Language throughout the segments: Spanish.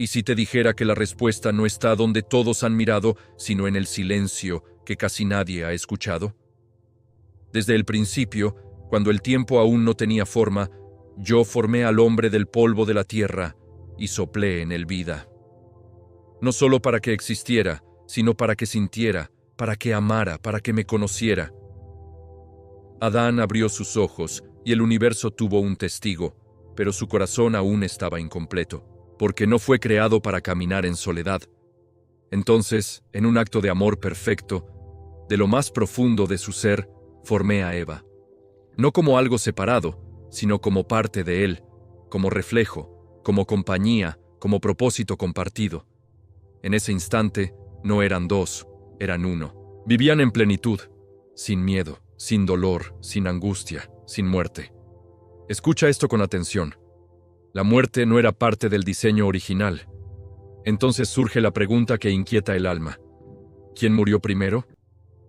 ¿Y si te dijera que la respuesta no está donde todos han mirado, sino en el silencio que casi nadie ha escuchado? Desde el principio, cuando el tiempo aún no tenía forma, yo formé al hombre del polvo de la tierra y soplé en él vida. No solo para que existiera, sino para que sintiera, para que amara, para que me conociera. Adán abrió sus ojos y el universo tuvo un testigo, pero su corazón aún estaba incompleto, porque no fue creado para caminar en soledad. Entonces, en un acto de amor perfecto, de lo más profundo de su ser, formé a Eva. No como algo separado, sino como parte de él, como reflejo, como compañía, como propósito compartido. En ese instante, no eran dos, eran uno. Vivían en plenitud, sin miedo, sin dolor, sin angustia, sin muerte. Escucha esto con atención. La muerte no era parte del diseño original. Entonces surge la pregunta que inquieta el alma. ¿Quién murió primero?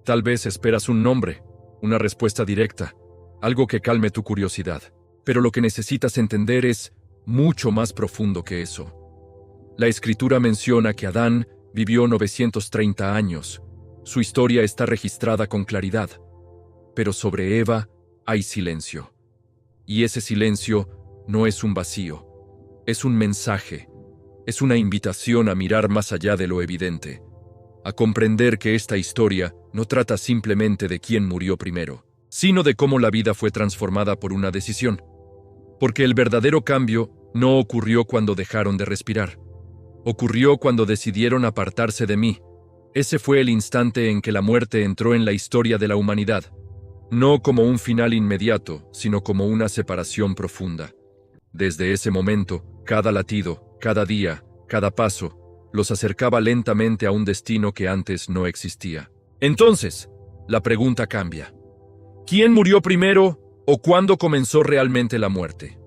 Tal vez esperas un nombre, una respuesta directa, algo que calme tu curiosidad. Pero lo que necesitas entender es mucho más profundo que eso. La Escritura menciona que Adán vivió 930 años. Su historia está registrada con claridad. Pero sobre Eva hay silencio. Y ese silencio no es un vacío, es un mensaje, es una invitación a mirar más allá de lo evidente, a comprender que esta historia no trata simplemente de quién murió primero, sino de cómo la vida fue transformada por una decisión. Porque el verdadero cambio no ocurrió cuando dejaron de respirar. Ocurrió cuando decidieron apartarse de mí. Ese fue el instante en que la muerte entró en la historia de la humanidad. No como un final inmediato, sino como una separación profunda. Desde ese momento, cada latido, cada día, cada paso, los acercaba lentamente a un destino que antes no existía. Entonces, la pregunta cambia. ¿Quién murió primero o cuándo comenzó realmente la muerte?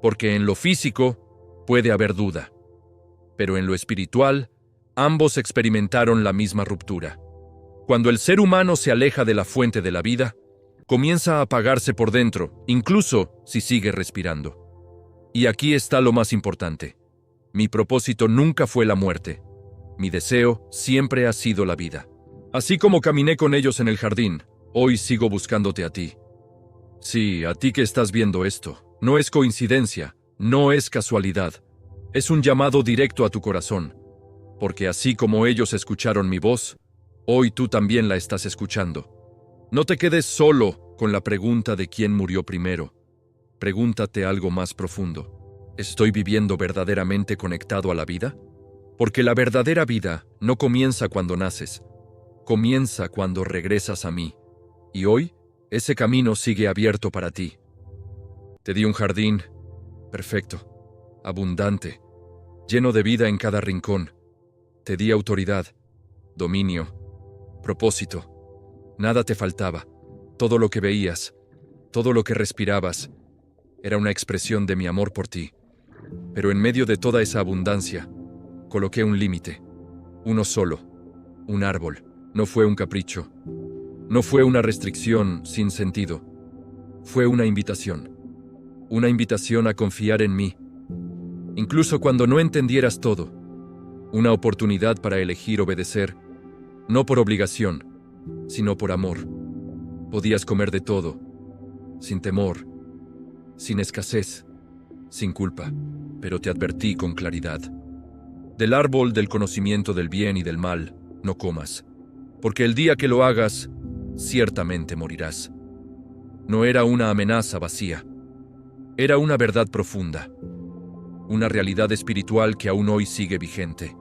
Porque en lo físico puede haber duda, pero en lo espiritual, ambos experimentaron la misma ruptura. Cuando el ser humano se aleja de la fuente de la vida, comienza a apagarse por dentro, incluso si sigue respirando. Y aquí está lo más importante. Mi propósito nunca fue la muerte. Mi deseo siempre ha sido la vida. Así como caminé con ellos en el jardín, hoy sigo buscándote a ti. Sí, a ti que estás viendo esto. No es coincidencia, no es casualidad. Es un llamado directo a tu corazón. Porque así como ellos escucharon mi voz, hoy tú también la estás escuchando. No te quedes solo con la pregunta de quién murió primero. Pregúntate algo más profundo. ¿Estoy viviendo verdaderamente conectado a la vida? Porque la verdadera vida no comienza cuando naces. Comienza cuando regresas a mí. Y hoy, ese camino sigue abierto para ti. Te di un jardín perfecto, abundante, lleno de vida en cada rincón. Te di autoridad, dominio, propósito. Nada te faltaba. Todo lo que veías, todo lo que respirabas, era una expresión de mi amor por ti. Pero en medio de toda esa abundancia, coloqué un límite. Uno solo. Un árbol. No fue un capricho. No fue una restricción sin sentido. Fue una invitación. Una invitación a confiar en mí. Incluso cuando no entendieras todo. Una oportunidad para elegir obedecer. No por obligación, sino por amor. Podías comer de todo. Sin temor. Sin escasez, sin culpa, pero te advertí con claridad. Del árbol del conocimiento del bien y del mal, no comas, porque el día que lo hagas, ciertamente morirás. No era una amenaza vacía, era una verdad profunda, una realidad espiritual que aún hoy sigue vigente.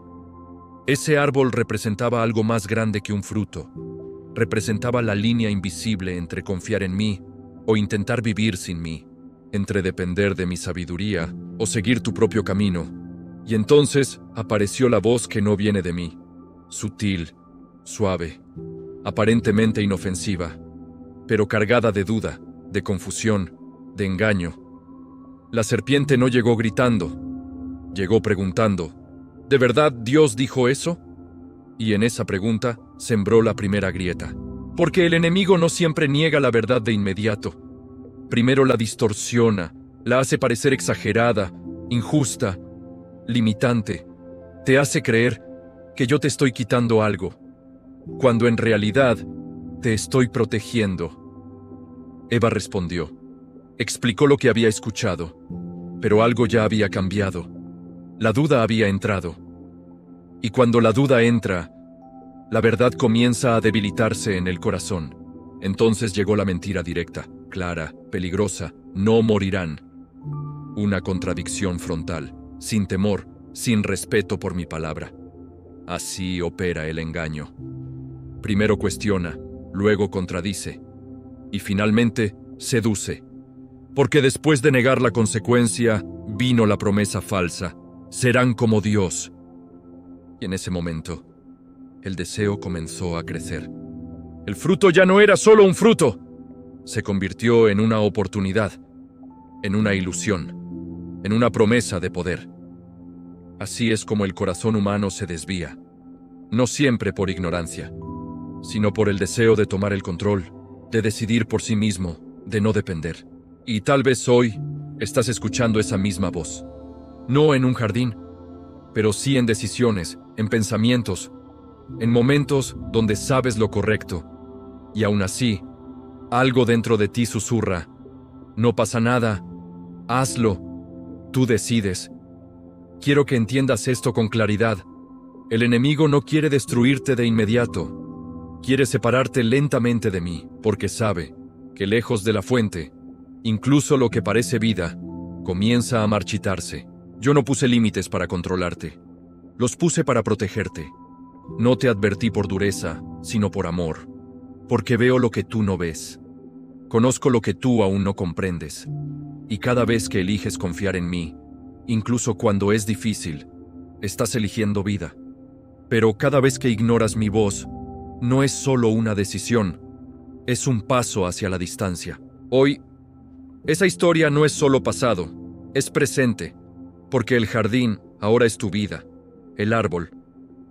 Ese árbol representaba algo más grande que un fruto, representaba la línea invisible entre confiar en mí o intentar vivir sin mí. Entre depender de mi sabiduría o seguir tu propio camino. Y entonces apareció la voz que no viene de mí, sutil, suave, aparentemente inofensiva, pero cargada de duda, de confusión, de engaño. La serpiente no llegó gritando, llegó preguntando, ¿de verdad Dios dijo eso? Y en esa pregunta sembró la primera grieta, porque el enemigo no siempre niega la verdad de inmediato. Primero la distorsiona, la hace parecer exagerada, injusta, limitante. te hace creer que yo te estoy quitando algo, cuando en realidad te estoy protegiendo. Eva respondió. Explicó lo que había escuchado, pero algo ya había cambiado. La duda había entrado. Y cuando la duda entra, la verdad comienza a debilitarse en el corazón. Entonces llegó la mentira directa, clara, peligrosa: no morirán. Una contradicción frontal, sin temor, sin respeto por mi palabra. Así opera el engaño. Primero cuestiona, luego contradice, y finalmente seduce. Porque después de negar la consecuencia, vino la promesa falsa: serán como Dios. Y en ese momento, el deseo comenzó a crecer. El fruto ya no era solo un fruto, se convirtió en una oportunidad, en una ilusión, en una promesa de poder. Así es como el corazón humano se desvía, no siempre por ignorancia, sino por el deseo de tomar el control, de decidir por sí mismo, de no depender. Y tal vez hoy estás escuchando esa misma voz, no en un jardín, pero sí en decisiones, en pensamientos, en momentos donde sabes lo correcto, y aún así, algo dentro de ti susurra: no pasa nada, hazlo, tú decides. Quiero que entiendas esto con claridad. El enemigo no quiere destruirte de inmediato, quiere separarte lentamente de mí, porque sabe que lejos de la fuente, incluso lo que parece vida, comienza a marchitarse. Yo no puse límites para controlarte, los puse para protegerte. No te advertí por dureza, sino por amor, porque veo lo que tú no ves. Conozco lo que tú aún no comprendes. Y cada vez que eliges confiar en mí, incluso cuando es difícil, estás eligiendo vida. Pero cada vez que ignoras mi voz, no es solo una decisión, es un paso hacia la distancia. Hoy, esa historia no es solo pasado, es presente, porque el jardín ahora es tu vida, el árbol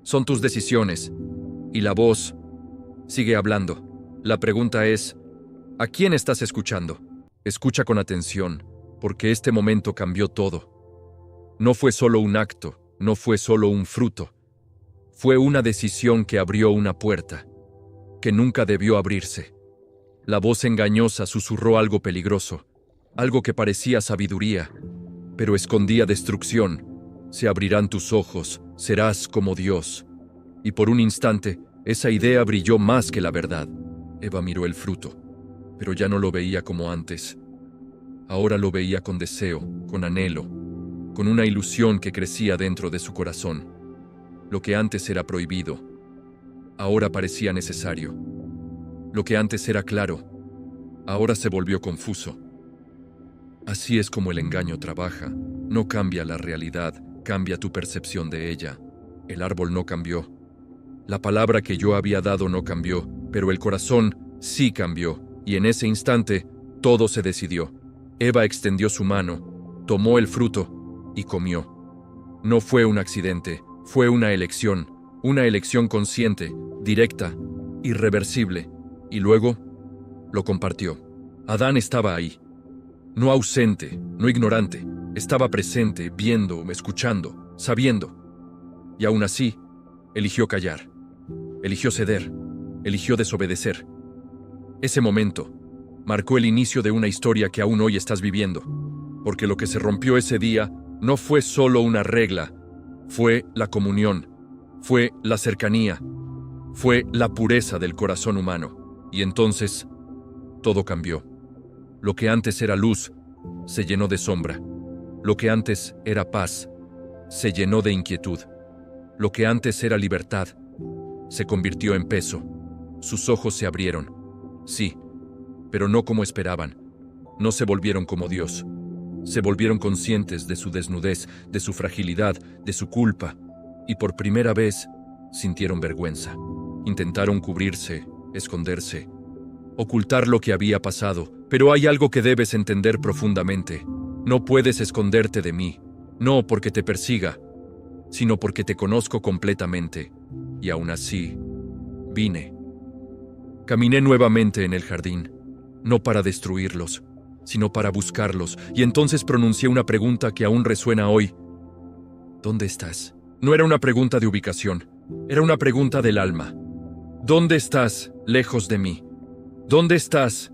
son tus decisiones, y la voz sigue hablando. La pregunta es: ¿a quién estás escuchando? Escucha con atención, porque este momento cambió todo. No fue solo un acto, no fue solo un fruto. Fue una decisión que abrió una puerta, que nunca debió abrirse. La voz engañosa susurró algo peligroso, algo que parecía sabiduría, pero escondía destrucción. Se abrirán tus ojos, serás como Dios. Y por un instante, esa idea brilló más que la verdad. Eva miró el fruto, pero ya no lo veía como antes. Ahora lo veía con deseo, con anhelo, con una ilusión que crecía dentro de su corazón. Lo que antes era prohibido, ahora parecía necesario. Lo que antes era claro, ahora se volvió confuso. Así es como el engaño trabaja. No cambia la realidad, cambia tu percepción de ella. El árbol no cambió. La palabra que yo había dado no cambió, pero el corazón sí cambió, y en ese instante todo se decidió. Eva extendió su mano, tomó el fruto y comió. No fue un accidente, fue una elección consciente, directa, irreversible, y luego lo compartió. Adán estaba ahí. No ausente, no ignorante, estaba presente, viendo, escuchando, sabiendo. Y aún así, eligió callar, eligió ceder, eligió desobedecer. Ese momento marcó el inicio de una historia que aún hoy estás viviendo, porque lo que se rompió ese día no fue solo una regla, fue la comunión, fue la cercanía, fue la pureza del corazón humano. Y entonces, todo cambió. Lo que antes era luz, se llenó de sombra. Lo que antes era paz, se llenó de inquietud. Lo que antes era libertad, se convirtió en peso. Sus ojos se abrieron. Sí, pero no como esperaban. No se volvieron como Dios. Se volvieron conscientes de su desnudez, de su fragilidad, de su culpa. Y por primera vez, sintieron vergüenza. Intentaron cubrirse, esconderse, ocultar lo que había pasado, pero hay algo que debes entender profundamente. No puedes esconderte de mí, no porque te persiga, sino porque te conozco completamente. Y aún así, vine. Caminé nuevamente en el jardín, no para destruirlos, sino para buscarlos, y entonces pronuncié una pregunta que aún resuena hoy. ¿Dónde estás? No era una pregunta de ubicación, era una pregunta del alma. ¿Dónde estás, lejos de mí? ¿Dónde estás,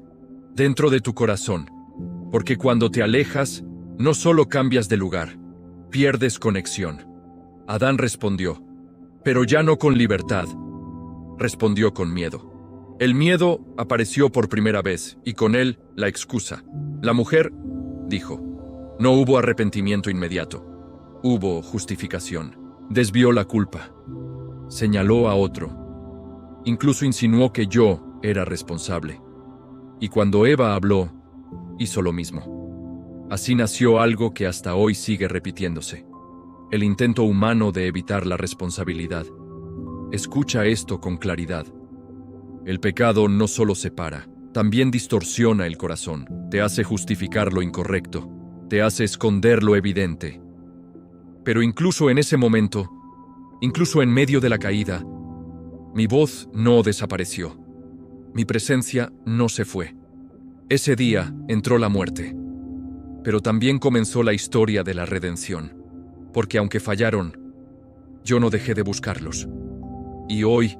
dentro de tu corazón? Porque cuando te alejas, no solo cambias de lugar, pierdes conexión. Adán respondió, pero ya no con libertad. Respondió con miedo. El miedo apareció por primera vez, y con él la excusa. La mujer dijo, no hubo arrepentimiento inmediato. Hubo justificación. Desvió la culpa. Señaló a otro. Incluso insinuó que yo era responsable. Y cuando Eva habló, hizo lo mismo. Así nació algo que hasta hoy sigue repitiéndose. El intento humano de evitar la responsabilidad. Escucha esto con claridad. El pecado no solo separa, también distorsiona el corazón, te hace justificar lo incorrecto, te hace esconder lo evidente. Pero incluso en ese momento, incluso en medio de la caída, mi voz no desapareció. Mi presencia no se fue. Ese día entró la muerte, pero también comenzó la historia de la redención, porque aunque fallaron, yo no dejé de buscarlos. Y hoy,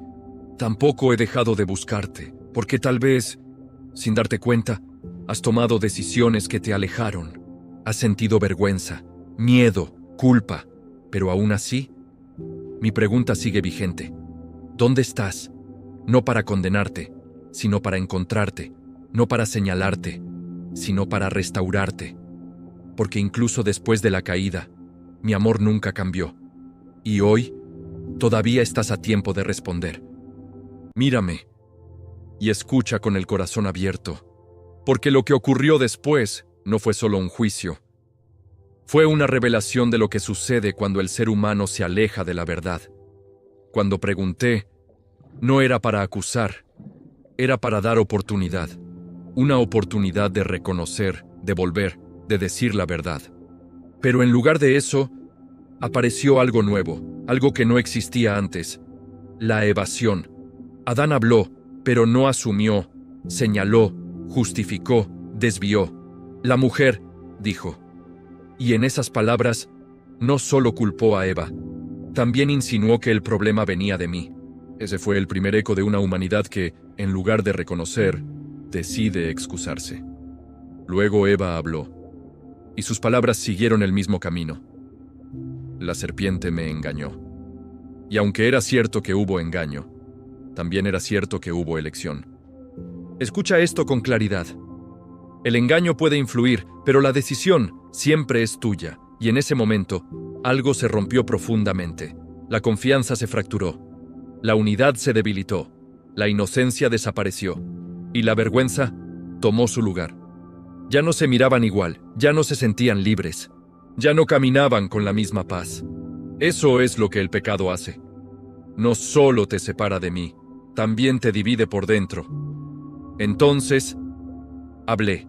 tampoco he dejado de buscarte, porque tal vez, sin darte cuenta, has tomado decisiones que te alejaron. Has sentido vergüenza, miedo, culpa, pero aún así, mi pregunta sigue vigente. ¿Dónde estás? No para condenarte, sino para encontrarte, no para señalarte, sino para restaurarte. Porque incluso después de la caída, mi amor nunca cambió. Y hoy, todavía estás a tiempo de responder. Mírame y escucha con el corazón abierto, porque lo que ocurrió después no fue solo un juicio. Fue una revelación de lo que sucede cuando el ser humano se aleja de la verdad. Cuando pregunté, no era para acusar, era para dar oportunidad. Una oportunidad de reconocer, de volver, de decir la verdad. Pero en lugar de eso, apareció algo nuevo, algo que no existía antes: la evasión. Adán habló, pero no asumió, señaló, justificó, desvió. La mujer dijo. Y en esas palabras, no solo culpó a Eva, también insinuó que el problema venía de mí. Ese fue el primer eco de una humanidad que, en lugar de reconocer, decide excusarse. Luego Eva habló, y sus palabras siguieron el mismo camino. La serpiente me engañó. Y aunque era cierto que hubo engaño, también era cierto que hubo elección. Escucha esto con claridad. El engaño puede influir, pero la decisión siempre es tuya. Y en ese momento, algo se rompió profundamente. La confianza se fracturó. La unidad se debilitó. La inocencia desapareció. Y la vergüenza tomó su lugar. Ya no se miraban igual, ya no se sentían libres. Ya no caminaban con la misma paz. Eso es lo que el pecado hace. No solo te separa de mí, también te divide por dentro. Entonces, hablé.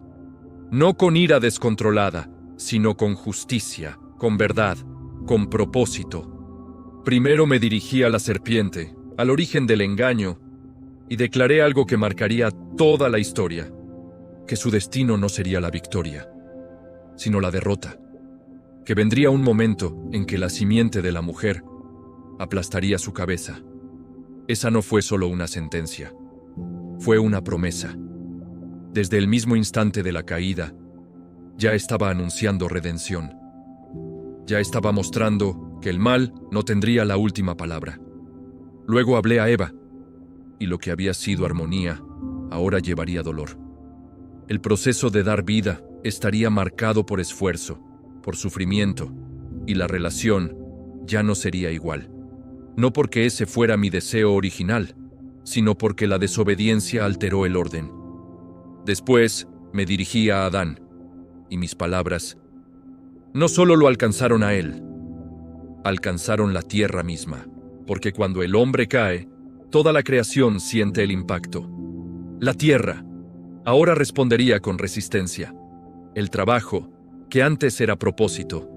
No con ira descontrolada, sino con justicia, con verdad, con propósito. Primero me dirigí a la serpiente, al origen del engaño, y declaré algo que marcaría toda la historia: que su destino no sería la victoria, sino la derrota. Que vendría un momento en que la simiente de la mujer aplastaría su cabeza. Esa no fue solo una sentencia, fue una promesa. Desde el mismo instante de la caída, ya estaba anunciando redención. Ya estaba mostrando que el mal no tendría la última palabra. Luego hablé a Eva, y lo que había sido armonía, ahora llevaría dolor. El proceso de dar vida estaría marcado por esfuerzo, por sufrimiento, y la relación ya no sería igual. No porque ese fuera mi deseo original, sino porque la desobediencia alteró el orden. Después me dirigí a Adán, y mis palabras no solo lo alcanzaron a él, alcanzaron la tierra misma, porque cuando el hombre cae, toda la creación siente el impacto. La tierra ahora respondería con resistencia. El trabajo, que antes era propósito,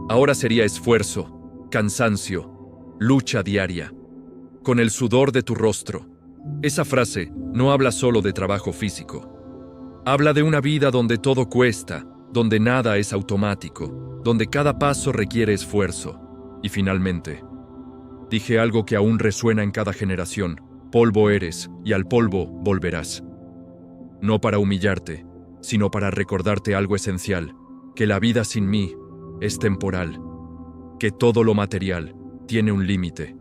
ahora sería esfuerzo, cansancio, lucha diaria. Con el sudor de tu rostro. Esa frase no habla solo de trabajo físico. Habla de una vida donde todo cuesta, donde nada es automático, donde cada paso requiere esfuerzo. Y finalmente, Dije algo que aún resuena en cada generación. Polvo eres, y al polvo volverás. No para humillarte, sino para recordarte algo esencial, que la vida sin mí es temporal, que todo lo material tiene un límite,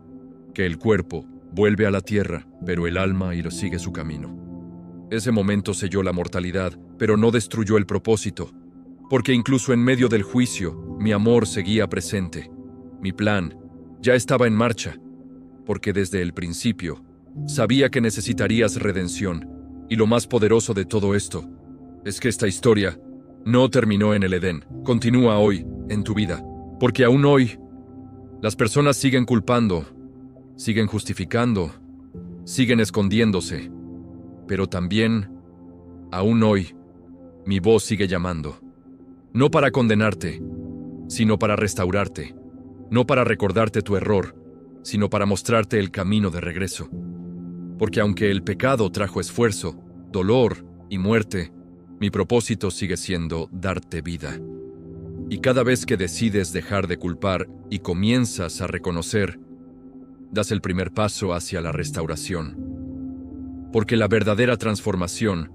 que el cuerpo vuelve a la tierra, pero el alma y lo sigue su camino. Ese momento selló la mortalidad, pero no destruyó el propósito, porque incluso en medio del juicio, mi amor seguía presente. Mi plan ya estaba en marcha, porque desde el principio sabía que necesitarías redención, y lo más poderoso de todo esto es que esta historia no terminó en el Edén, continúa hoy, en tu vida, porque aún hoy las personas siguen culpando, siguen justificando, siguen escondiéndose, pero también, aún hoy, mi voz sigue llamando, no para condenarte, sino para restaurarte, no para recordarte tu error, sino para mostrarte el camino de regreso. Porque aunque el pecado trajo esfuerzo, dolor y muerte, mi propósito sigue siendo darte vida. Y cada vez que decides dejar de culpar y comienzas a reconocer, das el primer paso hacia la restauración. Porque la verdadera transformación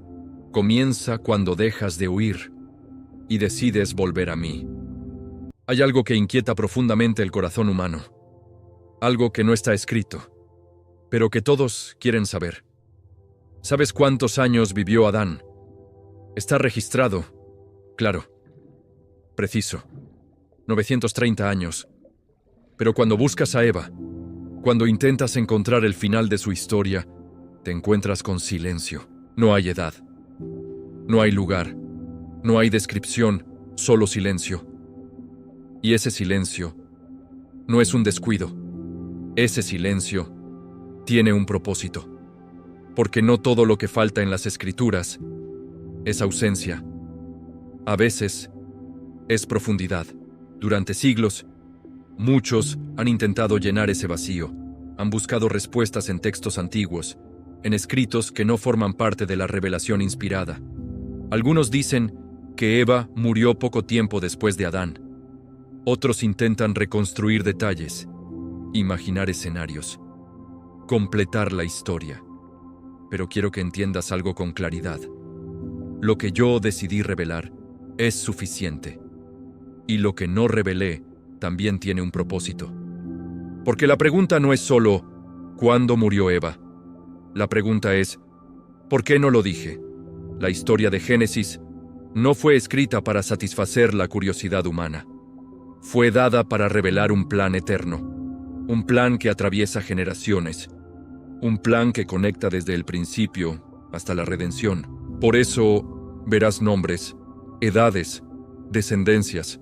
comienza cuando dejas de huir y decides volver a mí. Hay algo que inquieta profundamente el corazón humano, algo que no está escrito, pero que todos quieren saber. ¿Sabes cuántos años vivió Adán? Está registrado, claro, preciso, 930 años. Pero cuando buscas a Eva, cuando intentas encontrar el final de su historia, te encuentras con silencio. No hay edad, no hay lugar, no hay descripción, solo silencio. Y ese silencio no es un descuido. Ese silencio tiene un propósito. Porque no todo lo que falta en las Escrituras es ausencia. A veces es profundidad. Durante siglos, muchos han intentado llenar ese vacío. Han buscado respuestas en textos antiguos, en escritos que no forman parte de la revelación inspirada. Algunos dicen que Eva murió poco tiempo después de Adán. Otros intentan reconstruir detalles, imaginar escenarios, completar la historia. Pero quiero que entiendas algo con claridad. Lo que yo decidí revelar es suficiente. Y lo que no revelé también tiene un propósito. Porque la pregunta no es solo ¿cuándo murió Eva? La pregunta es ¿por qué no lo dije? La historia de Génesis no fue escrita para satisfacer la curiosidad humana. Fue dada para revelar un plan eterno, un plan que atraviesa generaciones, un plan que conecta desde el principio hasta la redención. Por eso verás nombres, edades, descendencias,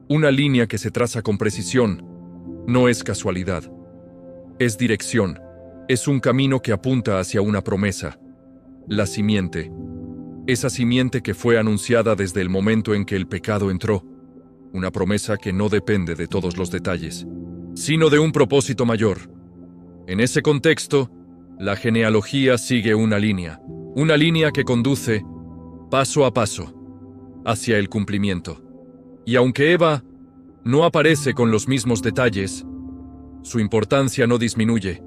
una línea que se traza con precisión. No es casualidad, es dirección, es un camino que apunta hacia una promesa, la simiente, esa simiente que fue anunciada desde el momento en que el pecado entró, una promesa que no depende de todos los detalles, sino de un propósito mayor. En ese contexto, la genealogía sigue una línea que conduce, paso a paso, hacia el cumplimiento. Y aunque Eva no aparece con los mismos detalles, su importancia no disminuye.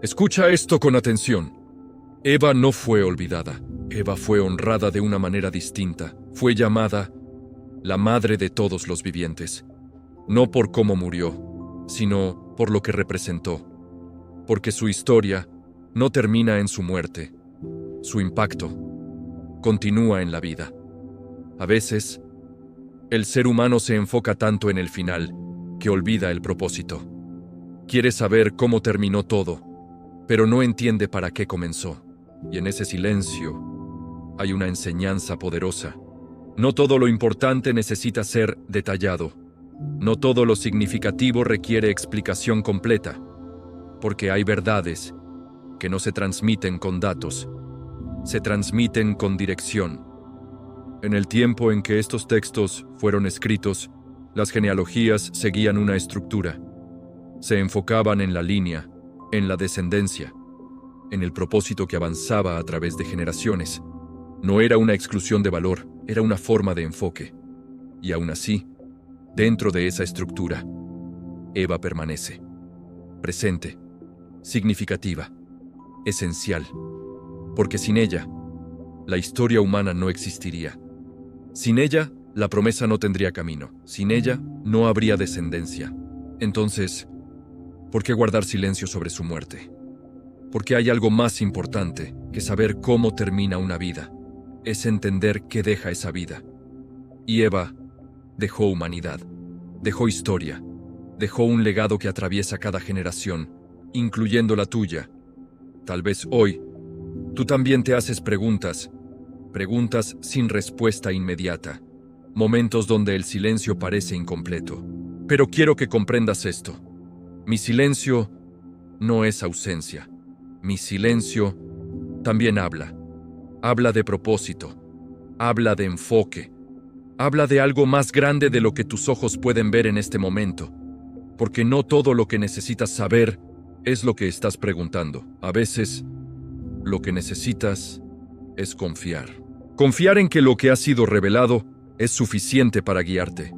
Escucha esto con atención. Eva no fue olvidada. Eva fue honrada de una manera distinta. Fue llamada la madre de todos los vivientes. No por cómo murió, sino por lo que representó. Porque su historia no termina en su muerte. Su impacto continúa en la vida. A veces, el ser humano se enfoca tanto en el final que olvida el propósito. Quiere saber cómo terminó todo, pero no entiende para qué comenzó. Y en ese silencio hay una enseñanza poderosa. No todo lo importante necesita ser detallado. No todo lo significativo requiere explicación completa, porque hay verdades que no se transmiten con datos, se transmiten con dirección. En el tiempo en que estos textos fueron escritos, las genealogías seguían una estructura. Se enfocaban en la línea, en la descendencia, en el propósito que avanzaba a través de generaciones. No era una exclusión de valor, era una forma de enfoque. Y aún así, dentro de esa estructura, Eva permanece. presente, significativa, esencial, porque sin ella, la historia humana no existiría. Sin ella, la promesa no tendría camino. Sin ella, no habría descendencia. Entonces, ¿por qué guardar silencio sobre su muerte? Porque hay algo más importante que saber cómo termina una vida. Es entender qué deja esa vida. Y Eva dejó humanidad, dejó historia, dejó un legado que atraviesa cada generación, incluyendo la tuya. Tal vez hoy, tú también te haces preguntas sin respuesta inmediata, momentos donde el silencio parece incompleto. Pero quiero que comprendas esto. Mi silencio no es ausencia. Mi silencio también habla. Habla de propósito. Habla de enfoque. Habla de algo más grande de lo que tus ojos pueden ver en este momento. Porque no todo lo que necesitas saber es lo que estás preguntando. A veces, lo que necesitas es confiar. Confiar en que lo que ha sido revelado es suficiente para guiarte.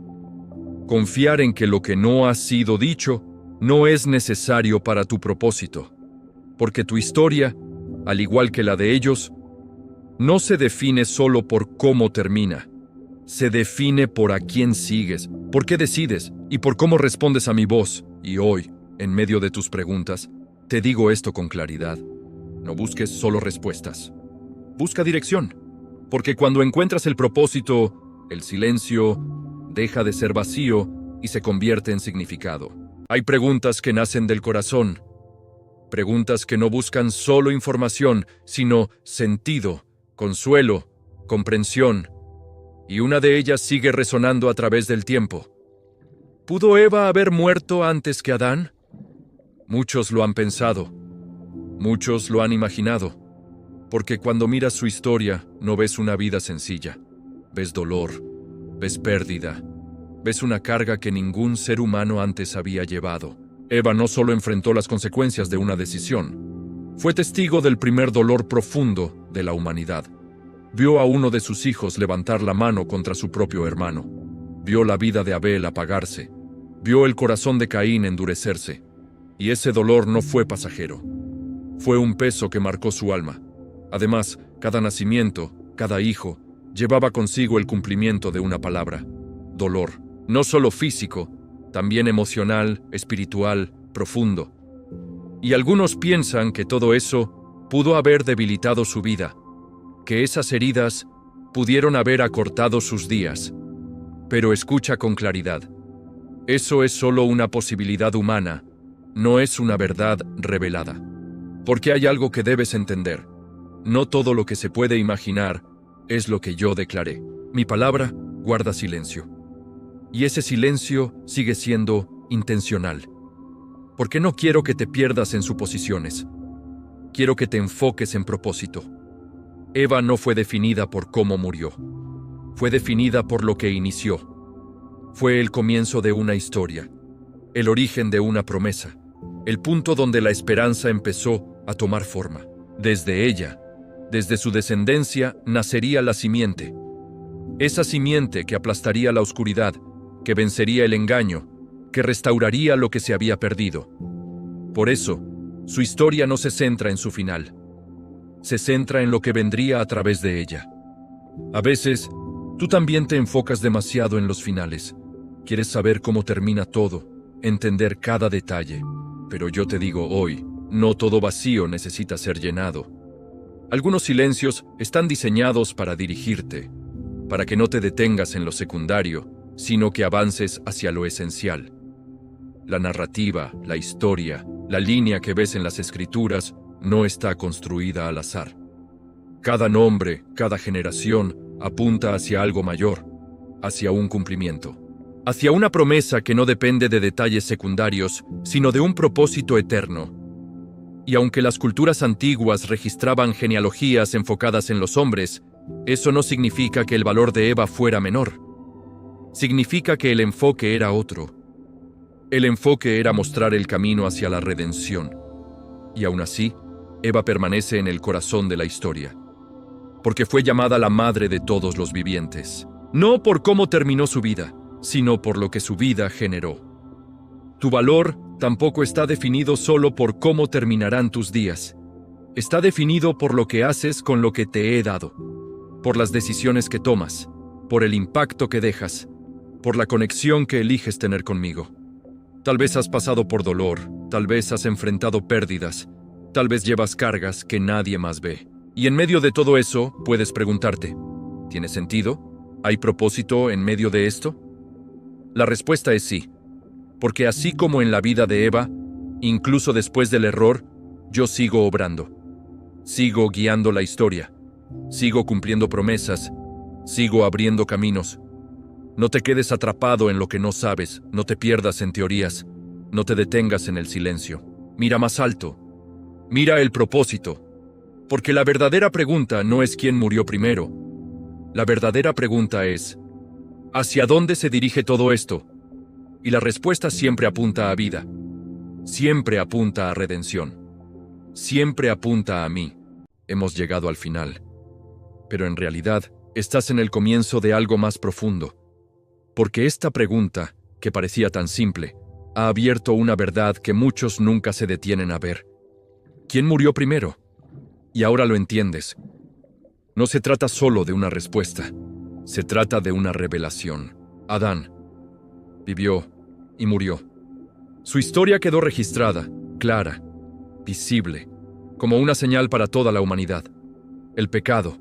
Confiar en que lo que no ha sido dicho no es necesario para tu propósito. Porque tu historia, al igual que la de ellos, no se define solo por cómo termina. Se define por a quién sigues, por qué decides y por cómo respondes a mi voz. Y hoy, en medio de tus preguntas, te digo esto con claridad. No busques solo respuestas. Busca dirección. Porque cuando encuentras el propósito, el silencio deja de ser vacío y se convierte en significado. Hay preguntas que nacen del corazón. Preguntas que no buscan solo información, sino sentido, consuelo, comprensión. Y una de ellas sigue resonando a través del tiempo. ¿Pudo Eva haber muerto antes que Adán? Muchos lo han pensado. Muchos lo han imaginado. Porque cuando miras su historia, no ves una vida sencilla. Ves dolor, ves pérdida, ves una carga que ningún ser humano antes había llevado. Eva no solo enfrentó las consecuencias de una decisión, fue testigo del primer dolor profundo de la humanidad. Vio a uno de sus hijos levantar la mano contra su propio hermano. Vio la vida de Abel apagarse. Vio el corazón de Caín endurecerse. Y ese dolor no fue pasajero. Fue un peso que marcó su alma. Además, cada nacimiento, cada hijo, llevaba consigo el cumplimiento de una palabra: dolor. No solo físico, también emocional, espiritual, profundo. Y algunos piensan que todo eso pudo haber debilitado su vida, que esas heridas pudieron haber acortado sus días. Pero escucha con claridad. Eso es solo una posibilidad humana, no es una verdad revelada. Porque hay algo que debes entender. No todo lo que se puede imaginar es lo que yo declaré. Mi palabra guarda silencio. Y ese silencio sigue siendo intencional. Porque no quiero que te pierdas en suposiciones. Quiero que te enfoques en propósito. Eva no fue definida por cómo murió. Fue definida por lo que inició. Fue el comienzo de una historia, el origen de una promesa, el punto donde la esperanza empezó a tomar forma. Desde ella, desde su descendencia, nacería la simiente. Esa simiente que aplastaría la oscuridad, que vencería el engaño, que restauraría lo que se había perdido. Por eso, su historia no se centra en su final. Se centra en lo que vendría a través de ella. A veces, tú también te enfocas demasiado en los finales. Quieres saber cómo termina todo, entender cada detalle. Pero yo te digo hoy, no todo vacío necesita ser llenado. Algunos silencios están diseñados para dirigirte, para que no te detengas en lo secundario, sino que avances hacia lo esencial. La narrativa, la historia, la línea que ves en las escrituras no está construida al azar. Cada nombre, cada generación apunta hacia algo mayor, hacia un cumplimiento, hacia una promesa que no depende de detalles secundarios, sino de un propósito eterno. Y aunque las culturas antiguas registraban genealogías enfocadas en los hombres, eso no significa que el valor de Eva fuera menor. Significa que el enfoque era otro. El enfoque era mostrar el camino hacia la redención. Y aún así, Eva permanece en el corazón de la historia. Porque fue llamada la madre de todos los vivientes. No por cómo terminó su vida, sino por lo que su vida generó. Tu valor tampoco está definido solo por cómo terminarán tus días. Está definido por lo que haces con lo que te he dado, por las decisiones que tomas, por el impacto que dejas, por la conexión que eliges tener conmigo. Tal vez has pasado por dolor, tal vez has enfrentado pérdidas, tal vez llevas cargas que nadie más ve. Y en medio de todo eso, puedes preguntarte, ¿tiene sentido? ¿Hay propósito en medio de esto? La respuesta es sí, porque así como en la vida de Eva, incluso después del error, yo sigo obrando. Sigo guiando la historia, sigo cumpliendo promesas, sigo abriendo caminos. No te quedes atrapado en lo que no sabes, no te pierdas en teorías, no te detengas en el silencio. Mira más alto, mira el propósito, porque la verdadera pregunta no es quién murió primero. La verdadera pregunta es, ¿hacia dónde se dirige todo esto? Y la respuesta siempre apunta a vida, siempre apunta a redención, siempre apunta a mí. Hemos llegado al final, pero en realidad estás en el comienzo de algo más profundo, porque esta pregunta, que parecía tan simple, ha abierto una verdad que muchos nunca se detienen a ver. ¿Quién murió primero? Y ahora lo entiendes. No se trata solo de una respuesta, se trata de una revelación. Adán vivió y murió. Su historia quedó registrada, clara, visible, como una señal para toda la humanidad. El pecado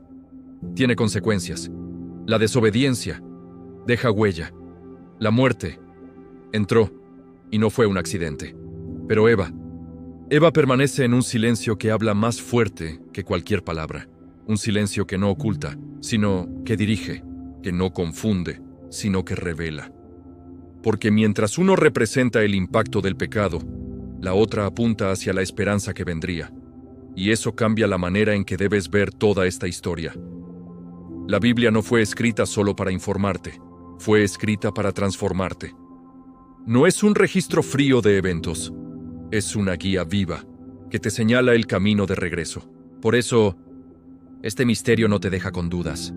tiene consecuencias. La desobediencia deja huella. La muerte entró y no fue un accidente. Pero Eva permanece en un silencio que habla más fuerte que cualquier palabra. Un silencio que no oculta, sino que dirige, que no confunde, sino que revela. Porque mientras uno representa el impacto del pecado, la otra apunta hacia la esperanza que vendría. Y eso cambia la manera en que debes ver toda esta historia. La Biblia no fue escrita solo para informarte, fue escrita para transformarte. No es un registro frío de eventos, es una guía viva que te señala el camino de regreso. Por eso, este misterio no te deja con dudas,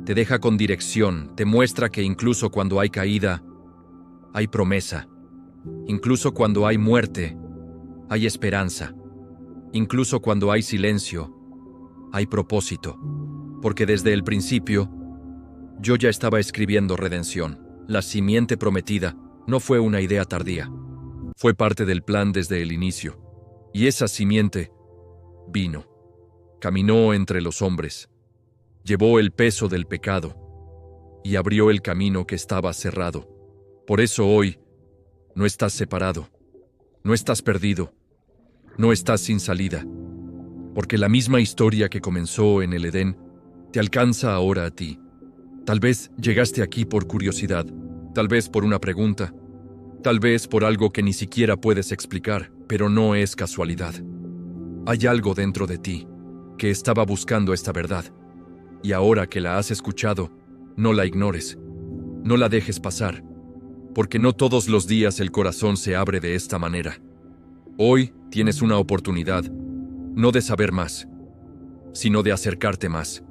te deja con dirección, te muestra que incluso cuando hay caída, hay promesa. Incluso cuando hay muerte, hay esperanza. Incluso cuando hay silencio, hay propósito. Porque desde el principio, yo ya estaba escribiendo redención. La simiente prometida no fue una idea tardía. Fue parte del plan desde el inicio. Y esa simiente vino, caminó entre los hombres, llevó el peso del pecado y abrió el camino que estaba cerrado. Por eso hoy no estás separado, no estás perdido, no estás sin salida, porque la misma historia que comenzó en el Edén te alcanza ahora a ti. Tal vez llegaste aquí por curiosidad, tal vez por una pregunta, tal vez por algo que ni siquiera puedes explicar, pero no es casualidad. Hay algo dentro de ti que estaba buscando esta verdad, y ahora que la has escuchado, no la ignores, no la dejes pasar, porque no todos los días el corazón se abre de esta manera. Hoy tienes una oportunidad, no de saber más, sino de acercarte más.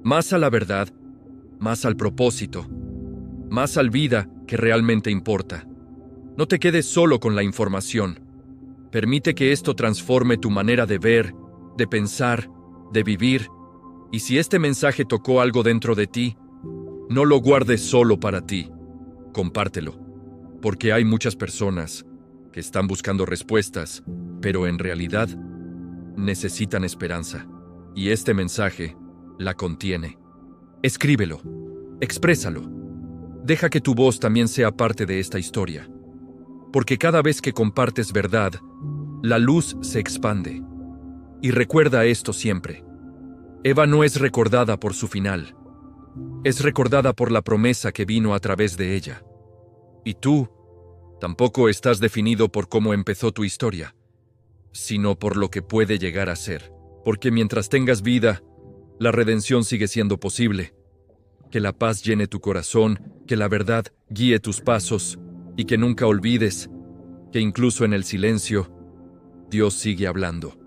Más a la verdad, más al propósito, más al vida que realmente importa. No te quedes solo con la información. Permite que esto transforme tu manera de ver, de pensar, de vivir. Y si este mensaje tocó algo dentro de ti, no lo guardes solo para ti. Compártelo, porque hay muchas personas que están buscando respuestas, pero en realidad necesitan esperanza. Y este mensaje la contiene. Escríbelo, exprésalo. Deja que tu voz también sea parte de esta historia. Porque cada vez que compartes verdad, la luz se expande. Y recuerda esto siempre. Eva no es recordada por su final. Es recordada por la promesa que vino a través de ella. Y tú tampoco estás definido por cómo empezó tu historia, sino por lo que puede llegar a ser. Porque mientras tengas vida, la redención sigue siendo posible. Que la paz llene tu corazón, que la verdad guíe tus pasos, y que nunca olvides que incluso en el silencio, Dios sigue hablando.